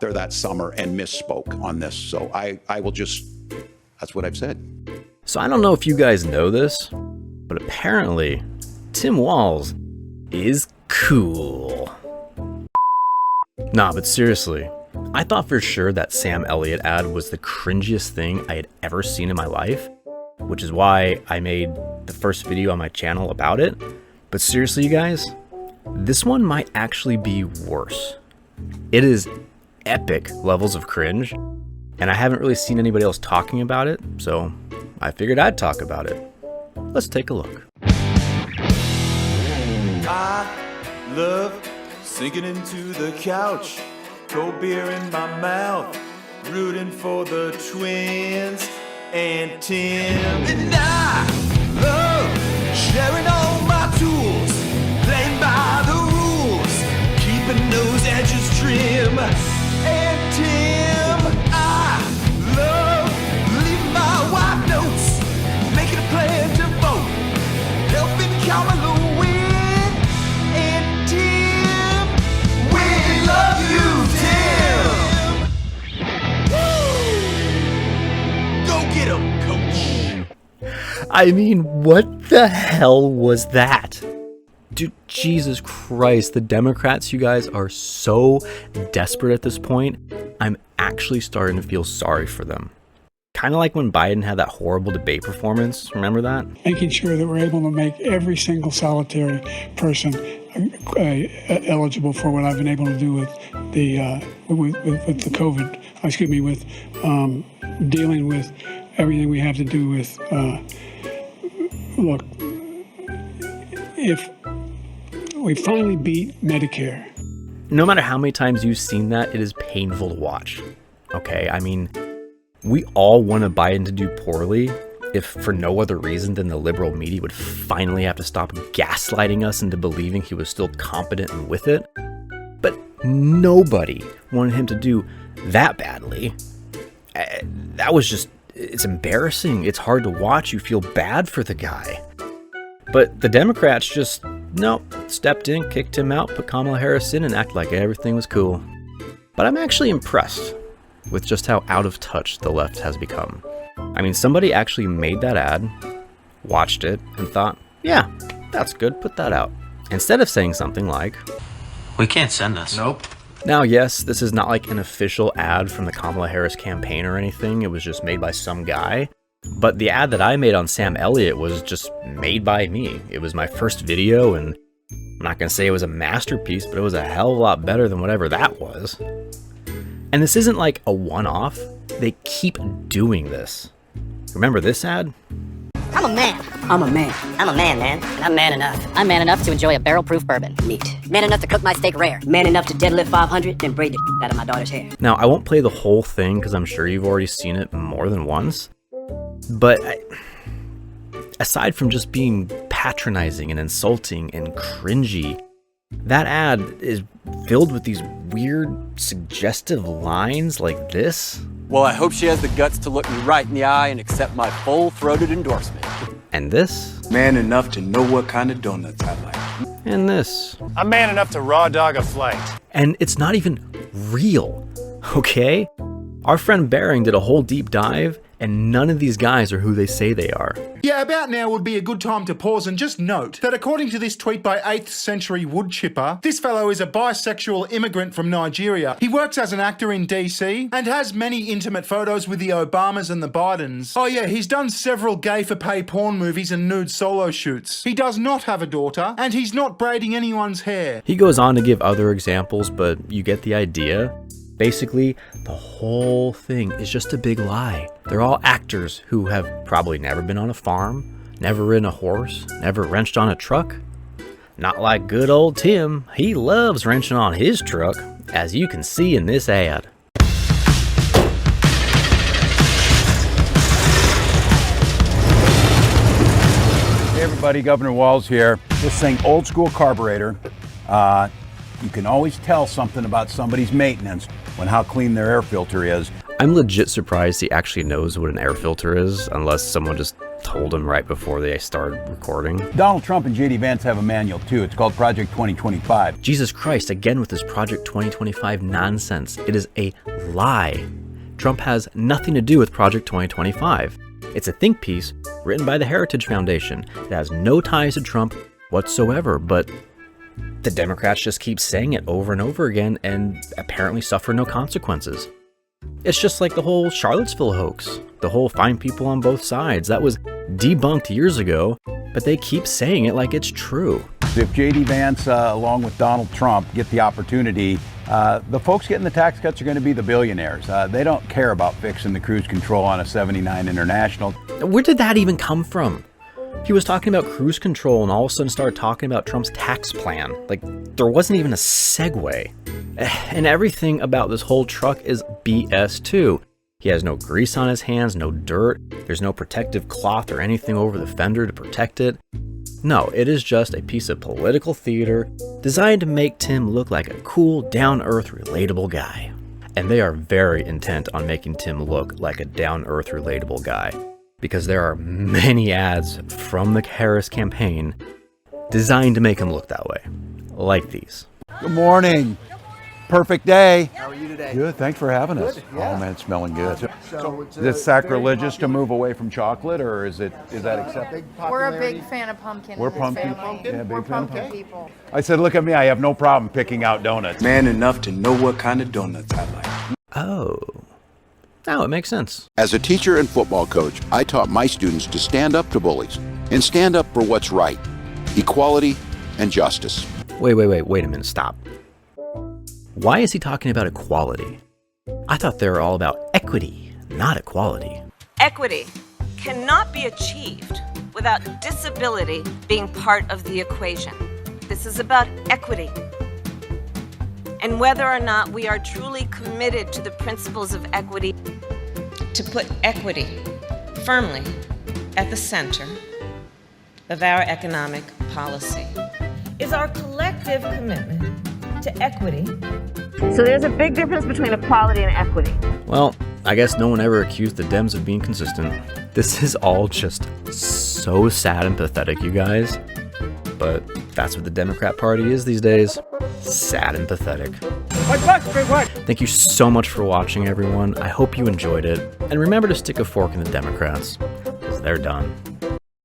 there that summer and misspoke on this. So I will just, that's what I've said. So I don't know if you guys know this, but apparently Tim Walz is cool. Nah, but seriously, I thought for sure that Sam Elliott ad was the cringiest thing I had ever seen in my life, which is why I made the first video on my channel about it. But seriously, you guys, this one might actually be worse. It is epic levels of cringe, and I haven't really seen anybody else talking about it, so I figured I'd talk about it. Let's take a look. I love sinking into the couch, cold beer in my mouth, rooting for the twins and Tim. And I love sharing all my tools, playing by the rules, keeping those edges trim. And Tim, I love leaving my wife notes, making a plan to vote, helping Kamala win. And Tim, we love you, Tim. Woo! Go get him, coach. I mean, what the hell was that? Dude, Jesus Christ, the Democrats, you guys, are so desperate at this point. I'm actually starting to feel sorry for them. Kind of like when Biden had that horrible debate performance. Remember that? Making sure that we're able to make every single solitary person eligible for what I've been able to do with the with the COVID. Excuse me, with dealing with everything we have to do with. Look, if we finally beat Medicare. No matter how many times you've seen that, it is painful to watch. Okay, I mean, we all wanted Biden to do poorly, if for no other reason than the liberal media would finally have to stop gaslighting us into believing he was still competent and with it. But nobody wanted him to do that badly. That was just, it's embarrassing. It's hard to watch. You feel bad for the guy. But the Democrats just, nope, stepped in, kicked him out, put Kamala Harris in, and acted like everything was cool. But I'm actually impressed with just how out of touch the left has become. I mean, somebody actually made that ad, watched it, and thought, yeah, that's good, put that out. Instead of saying something like, we can't send this. Nope. Now, yes, this is not like an official ad from the Kamala Harris campaign or anything. It was just made by some guy. But the ad that I made on Sam Elliott was just made by me. It was my first video, and I'm not going to say it was a masterpiece, but it was a hell of a lot better than whatever that was. And this isn't like a one-off. They keep doing this. Remember this ad? I'm a man. I'm a man. I'm a man, man. And I'm man enough. I'm man enough to enjoy a barrel-proof bourbon. Neat. Man enough to cook my steak rare. Man enough to deadlift 500, then braid the out of my daughter's hair. Now, I won't play the whole thing because I'm sure you've already seen it more than once. But aside from just being patronizing and insulting and cringy, that ad is filled with these weird, suggestive lines like this. Well, I hope she has the guts to look me right in the eye and accept my full-throated endorsement. And this. Man enough to know what kind of donuts I like. And this. I'm man enough to raw dog a flight. And it's not even real, okay? Our friend Bering did a whole deep dive, and none of these guys are who they say they are. Yeah, about now would be a good time to pause and just note that according to this tweet by 8th century woodchipper, this fellow is a bisexual immigrant from Nigeria. He works as an actor in DC and has many intimate photos with the Obamas and the Bidens. Oh yeah, he's done several gay-for-pay porn movies and nude solo shoots. He does not have a daughter, and he's not braiding anyone's hair. He goes on to give other examples, but you get the idea. Basically, the whole thing is just a big lie. They're all actors who have probably never been on a farm, never ridden a horse, never wrenched on a truck. Not like good old Tim. He loves wrenching on his truck, as you can see in this ad. Hey everybody, Governor Walz here. This thing, old school carburetor. You can always tell something about somebody's maintenance when how clean their air filter is. I'm legit surprised he actually knows what an air filter is, unless someone just told him right before they started recording. Donald Trump and J.D. Vance have a manual too. It's called Project 2025. Jesus Christ, again with this Project 2025 nonsense. It is a lie. Trump has nothing to do with Project 2025. It's a think piece written by the Heritage Foundation. It has no ties to Trump whatsoever, but the Democrats just keep saying it over and over again and apparently suffer no consequences. It's just like the whole Charlottesville hoax, the whole find people on both sides. That was debunked years ago, but they keep saying it like it's true. If J.D. Vance, along with Donald Trump, get the opportunity, the folks getting the tax cuts are going to be the billionaires. They don't care about fixing the cruise control on a 79 International. Where did that even come from? He was talking about cruise control and all of a sudden started talking about Trump's tax plan. Like, there wasn't even a segue. And everything about this whole truck is BS too. He has no grease on his hands, no dirt. There's no protective cloth or anything over the fender to protect it. No, it is just a piece of political theater designed to make Tim look like a cool, down-earth, relatable guy. And they are very intent on making Tim look like a down-earth, relatable guy, because there are many ads from the Harris campaign designed to make him look that way, like these. Good morning. Perfect day. How are you today? Good, thanks for having us. Good, yeah. Oh man, it's smelling good. So Is it sacrilegious to move away from chocolate, or is that acceptable? We're a big fan of pumpkin. We're in this pumpkin. family. Yeah, big We're fan of pumpkin pumpkin. people. I said, look at me, I have no problem picking out donuts. man enough to know what kind of donuts I like. Oh, it makes sense. As a teacher and football coach, I taught my students to stand up to bullies and stand up for what's right, equality and justice. Wait a minute, stop. Why is he talking about equality? I thought they were all about equity, not equality. Equity cannot be achieved without disability being part of the equation. This is about equity. And whether or not we are truly committed to the principles of equity, to put equity firmly at the center of our economic policy is our collective commitment to equity. So there's a big difference between equality and equity. Well, I guess no one ever accused the Dems of being consistent. This is all just so sad and pathetic, you guys. But that's what the Democrat Party is these days. Sad and pathetic. Thank you so much for watching, everyone. I hope you enjoyed it. And remember to stick a fork in the Democrats, because they're done.